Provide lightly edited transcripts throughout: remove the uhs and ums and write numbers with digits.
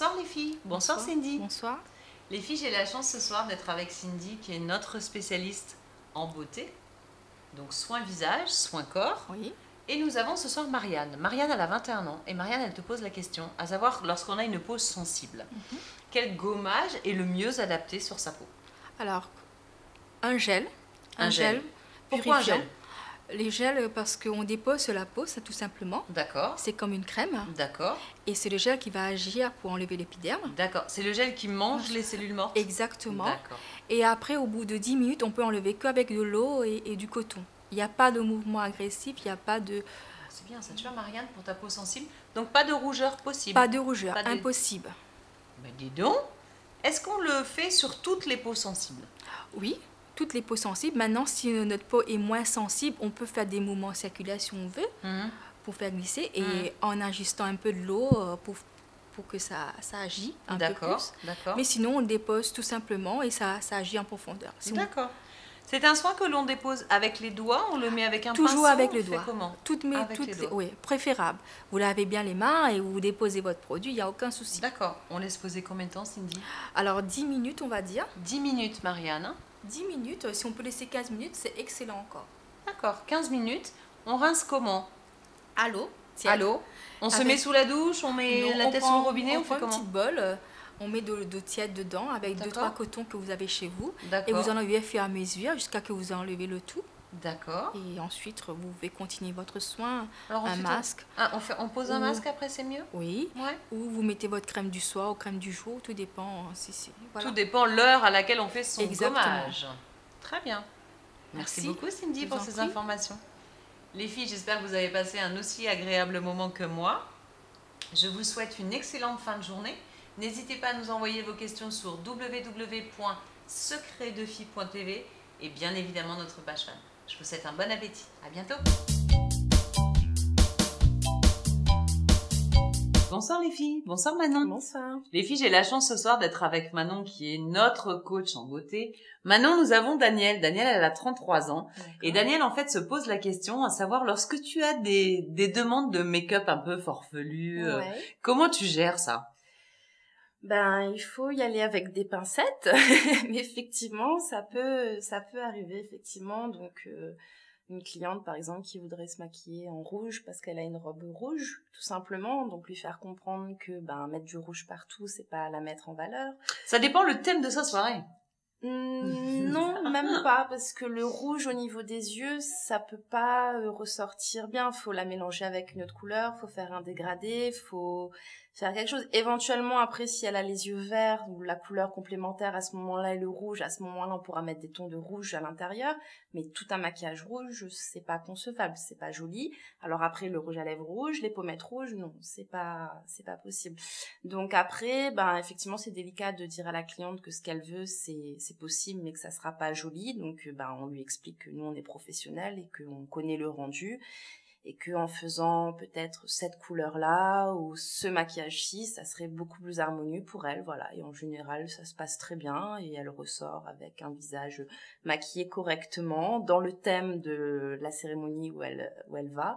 Bonsoir les filles, bonsoir Cindy. Bonsoir. Les filles, j'ai la chance ce soir d'être avec Cindy qui est notre spécialiste en beauté. Donc soins visage, soins corps. Oui. Et nous avons ce soir Marianne. Marianne, elle a 21 ans et Marianne, elle te pose la question, à savoir lorsqu'on a une peau sensible, quel gommage est le mieux adapté sur sa peau? Alors, un gel. Un gel. Pourquoi un purifiant. gel? Les gels, parce qu'on dépose sur la peau, ça tout simplement. D'accord. C'est comme une crème. D'accord. Et c'est le gel qui va agir pour enlever l'épiderme. D'accord. C'est le gel qui mange les cellules mortes? Exactement. D'accord. Et après, au bout de 10 minutes, on peut enlever qu'avec de l'eau et du coton. Il n'y a pas de mouvement agressif, il n'y a pas de... C'est bien ça, tu vois Marianne, pour ta peau sensible. Donc pas de rougeur possible? Pas de rougeur, Pas de- impossible. Mais dis donc, est-ce qu'on le fait sur toutes les peaux sensibles? Oui, toutes les peaux sensibles. Maintenant, si notre peau est moins sensible, on peut faire des mouvements circulaires si on veut, pour faire glisser, et en ajustant un peu de l'eau pour que ça agit un peu D'accord, plus. d'accord. Mais sinon, on le dépose tout simplement et ça agit en profondeur. Si on- D'accord. C'est un soin que l'on dépose avec les doigts, on le met avec un pinceau? Toujours avec le on fait doigt. comment? Avec les doigts. Oui, préférable. Vous lavez bien les mains et vous déposez votre produit, il n'y a aucun souci. D'accord. On laisse poser combien de temps, Cindy? Alors, 10 minutes, on va dire. 10 minutes, Marianne. Hein? 10 minutes, si on peut laisser 15 minutes, c'est excellent encore. D'accord. 15 minutes. On rince comment? À l'eau. À l'eau. On se Avec- met sous la douche, on met Non, la on tête prend- sous le robinet, on prend fait une comment? petite bol, on met de l'eau tiède dedans avec D'accord. 2-3 cotons que vous avez chez vous. Et D'accord. vous enlevez au fur et à mesure jusqu'à que vous enlevez le tout. D'accord. Et ensuite, vous pouvez continuer votre soin. Alors, Un ensuite, masque. on pose un Ou- masque après, c'est mieux? Oui. Ouais. Ou vous mettez votre crème du soir ou crème du jour, tout dépend. Voilà. Tout dépend l'heure à laquelle on fait son Exactement. gommage. Très bien. Merci Merci. beaucoup Cindy Je pour vous en ces prie. informations. Les filles, j'espère que vous avez passé un aussi agréable moment que moi. Je vous souhaite une excellente fin de journée. N'hésitez pas à nous envoyer vos questions sur www.secretdefille.tv et bien évidemment notre page fan. Je vous souhaite un bon appétit. À bientôt. Bonsoir les filles, bonsoir Manon. Bonsoir. Les filles, j'ai la chance ce soir d'être avec Manon qui est notre coach en beauté. Manon, nous avons Danielle. Danielle, elle a 33 ans. Et Danielle, en fait, se pose la question à savoir, lorsque tu as des demandes de make-up un peu farfelues, comment tu gères ça? Ben, il faut y aller avec des pincettes. Mais effectivement, ça peut arriver, effectivement. Donc, une cliente, par exemple, qui voudrait se maquiller en rouge parce qu'elle a une robe rouge, tout simplement. Donc, lui faire comprendre que, ben, mettre du rouge partout, c'est pas la mettre en valeur. Ça dépend le thème de sa soirée. Non, même pas, parce que le rouge au niveau des yeux, ça peut pas ressortir bien. Faut la mélanger avec une autre couleur, faut faire un dégradé, faut faire quelque chose. Éventuellement, après, si elle a les yeux verts ou la couleur complémentaire à ce moment-là et le rouge, à ce moment-là, on pourra mettre des tons de rouge à l'intérieur. Mais tout un maquillage rouge, c'est pas concevable, c'est pas joli. Alors après, le rouge à lèvres rouge, les pommettes rouges, non, c'est pas possible. Donc après, ben, effectivement, c'est délicat de dire à la cliente que ce qu'elle veut, c'est possible, mais que ça sera pas joli. Donc, ben, on lui explique que nous, on est professionnels et qu'on connaît le rendu. Et qu'en faisant peut-être cette couleur-là ou ce maquillage-ci, ça serait beaucoup plus harmonieux pour elle, voilà. Et en général, ça se passe très bien et elle ressort avec un visage maquillé correctement dans le thème de la cérémonie où elle va.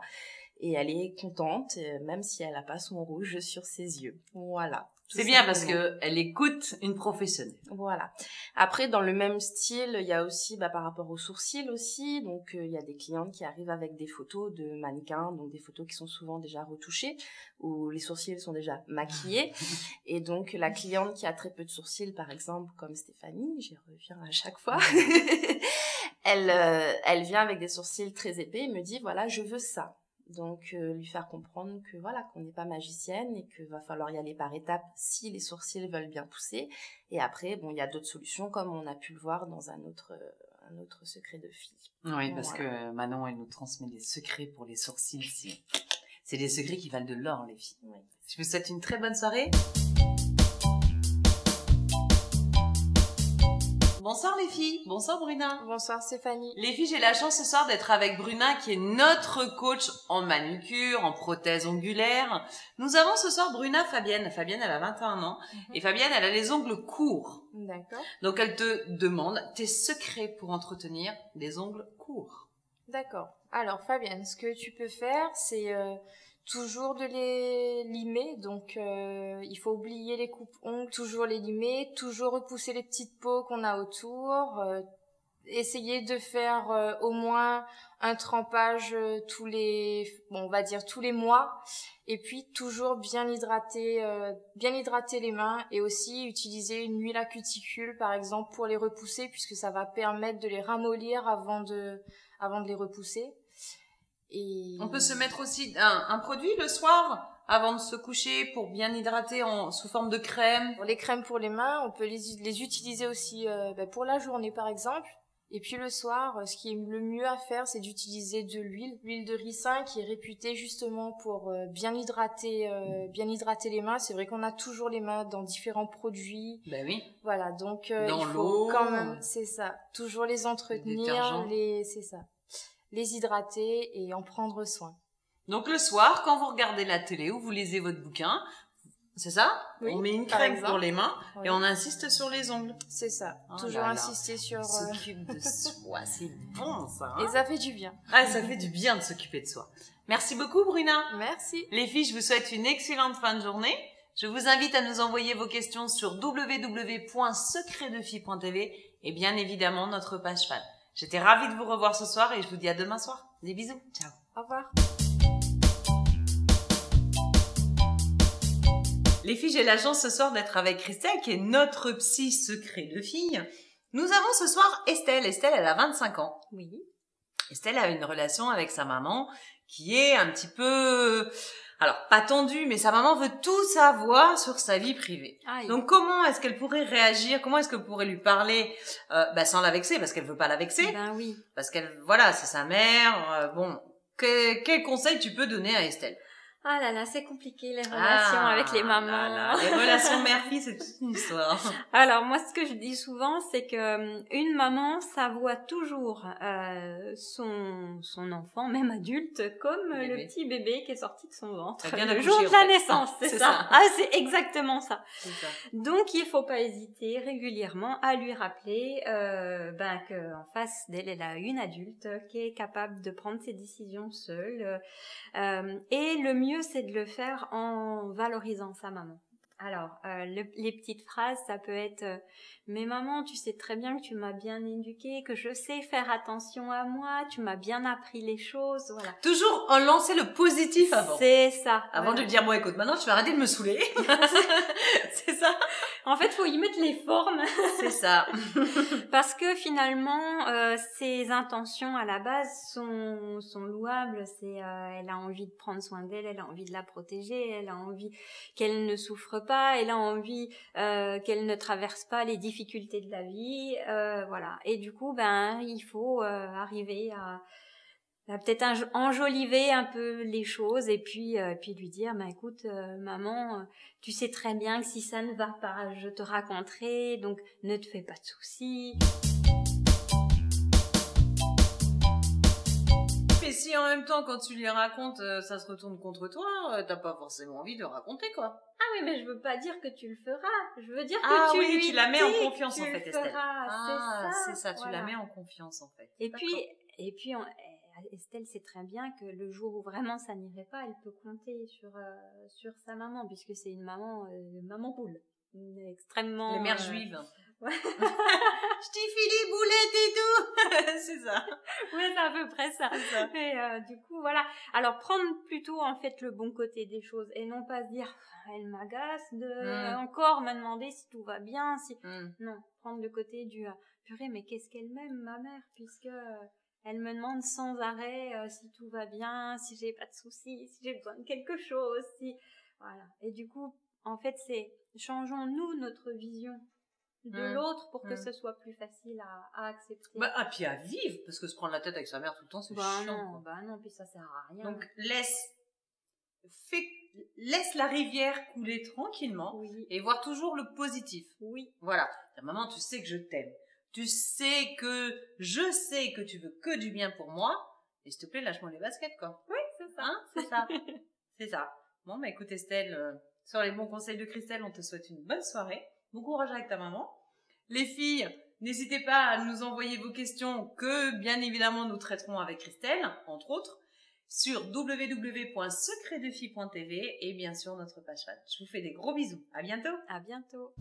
Et elle est contente, même si elle n'a pas son rouge sur ses yeux. Voilà. C'est bien parce que elle écoute une professionnelle. Voilà. Après, dans le même style, il y a aussi, par rapport aux sourcils aussi, donc il y a des clientes qui arrivent avec des photos de mannequins, donc des photos qui sont souvent déjà retouchées, où les sourcils sont déjà maquillés. Et donc, la cliente qui a très peu de sourcils, par exemple, comme Stéphanie, j'y reviens à chaque fois, elle vient avec des sourcils très épais et me dit, voilà, je veux ça. Donc, lui faire comprendre que voilà, qu'on n'est pas magicienne et qu'il va falloir y aller par étapes si les sourcils veulent bien pousser. Et après, bon, il y a d'autres solutions comme on a pu le voir dans un autre secret de fille. Oui, parce que Manon, elle nous transmet des secrets pour les sourcils. C'est des secrets qui valent de l'or, les filles. Oui. Je vous souhaite une très bonne soirée. Bonsoir les filles, bonsoir Bruna. Bonsoir Stéphanie. Les filles, j'ai la chance ce soir d'être avec Bruna qui est notre coach en manucure, en prothèse ongulaire. Nous avons ce soir Bruna Fabienne. Fabienne, elle a 21 ans et Fabienne, elle a les ongles courts. D'accord. Donc elle te demande tes secrets pour entretenir des ongles courts. D'accord. Alors Fabienne, ce que tu peux faire, c'est toujours de les limer. Donc il faut oublier les coupes-ongles, toujours les limer, toujours repousser les petites peaux qu'on a autour. Essayer de faire au moins un trempage on va dire tous les mois, et puis toujours bien hydrater les mains, et aussi utiliser une huile à cuticule par exemple pour les repousser, puisque ça va permettre de les ramollir avant de les repousser. Et on peut se mettre aussi un produit le soir avant de se coucher pour bien hydrater sous forme de crème. Pour les crèmes pour les mains, on peut les utiliser aussi pour la journée par exemple. Et puis le soir, ce qui est le mieux à faire, c'est d'utiliser de l'huile de ricin, qui est réputée justement pour bien hydrater les mains. C'est vrai qu'on a toujours les mains dans différents produits. Ben oui. Voilà, donc dans il l'eau. faut quand même, c'est ça, toujours les entretenir, les hydrater et en prendre soin. Donc le soir, quand vous regardez la télé ou vous lisez votre bouquin, c'est ça? Oui, on met une crème pour les mains, oui. Et on insiste sur les ongles. C'est ça. Toujours insister sur... On s'occupe de soi. C'est bon, ça. Et ça fait du bien. Ah, ça fait du bien de s'occuper de soi. Merci beaucoup, Bruna. Merci. Les filles, je vous souhaite une excellente fin de journée. Je vous invite à nous envoyer vos questions sur www.secretdefille.tv et bien évidemment notre page fan. J'étais ravie de vous revoir ce soir et je vous dis à demain soir. Des bisous. Ciao. Au revoir. Les filles, j'ai la chance ce soir d'être avec Christelle, qui est notre psy secret de fille. Nous avons ce soir Estelle. Estelle, elle a 25 ans. Oui. Estelle a une relation avec sa maman qui est un petit peu... Alors, pas tendue, mais sa maman veut tout savoir sur sa vie privée. Aïe. Donc, comment est-ce qu'elle pourrait réagir? Comment est-ce qu'elle pourrait lui parler sans la vexer? Parce qu'elle veut pas la vexer. Ben oui. Parce qu'elle, voilà, c'est sa mère. Quel conseil tu peux donner à Estelle? Ah là là, c'est compliqué les relations avec les mamans. Là, les relations mère-fille, c'est toute une histoire. Alors moi, ce que je dis souvent, c'est que une maman, ça voit toujours son enfant, même adulte, comme le petit bébé qui est sorti de son ventre le jour de la naissance. C'est ça. Ah, c'est exactement ça. Ça. Donc il faut pas hésiter régulièrement à lui rappeler que en face d'elle, elle a une adulte qui est capable de prendre ses décisions seule. Et le mieux, c'est de le faire en valorisant sa maman. Alors, les petites phrases, ça peut être « Mais maman, tu sais très bien que tu m'as bien éduquée, que je sais faire attention à moi, tu m'as bien appris les choses. » Voilà. Toujours en lancer le positif avant. C'est ça. Avant de lui dire « Bon, écoute, maintenant, tu vas arrêter de me saouler. » C'est ça. En fait, faut y mettre les formes. C'est ça. Parce que finalement, ses intentions à la base sont louables. Elle a envie de prendre soin d'elle, elle a envie de la protéger, elle a envie qu'elle ne souffre pas, elle a envie qu'elle ne traverse pas les difficultés de la vie. Voilà. Et du coup, il faut arriver à peut-être enjoliver un peu les choses et puis lui dire écoute maman, tu sais très bien que si ça ne va pas, je te raconterai, donc ne te fais pas de soucis. Mais si en même temps quand tu lui racontes ça se retourne contre toi, t'as pas forcément envie de raconter quoi. Ah oui, mais je veux pas dire que tu le feras, je veux dire que tu la mets en confiance en fait, Estelle. C'est ça, tu la mets en confiance en fait. Et puis Estelle sait très bien que le jour où vraiment ça n'irait pas, elle peut compter sur sa maman, puisque c'est une maman poule, extrêmement... Les mères juives. Ouais. Je t'y file boulette et tout. C'est ça. Ouais, c'est à peu près ça. Et du coup, voilà. Alors, prendre plutôt en fait le bon côté des choses et non pas se dire elle m'agace de encore me demander si tout va bien, non, prendre le côté du purée, mais qu'est-ce qu'elle m'aime ma mère, puisque elle me demande sans arrêt si tout va bien, si j'ai pas de soucis, si j'ai besoin de quelque chose, voilà. Et du coup, en fait, changeons-nous notre vision de l'autre pour que ce soit plus facile à accepter. Puis à vivre, parce que se prendre la tête avec sa mère tout le temps, c'est chiant. Non, puis ça sert à rien. Donc, laisse la rivière couler tranquillement et voir toujours le positif. Oui. Voilà. Maman, tu sais que je t'aime. Tu sais que je sais que tu veux que du bien pour moi. Et s'il te plaît, lâche-moi les baskets, quoi. Oui, c'est ça. C'est ça. C'est ça. Bon, écoute Estelle, sur les bons conseils de Christelle, on te souhaite une bonne soirée. Bon courage avec ta maman. Les filles, N'hésitez pas à nous envoyer vos questions que, bien évidemment, nous traiterons avec Christelle, entre autres, sur www.secretdefille.tv et bien sûr notre page fan. Je vous fais des gros bisous. À bientôt. À bientôt.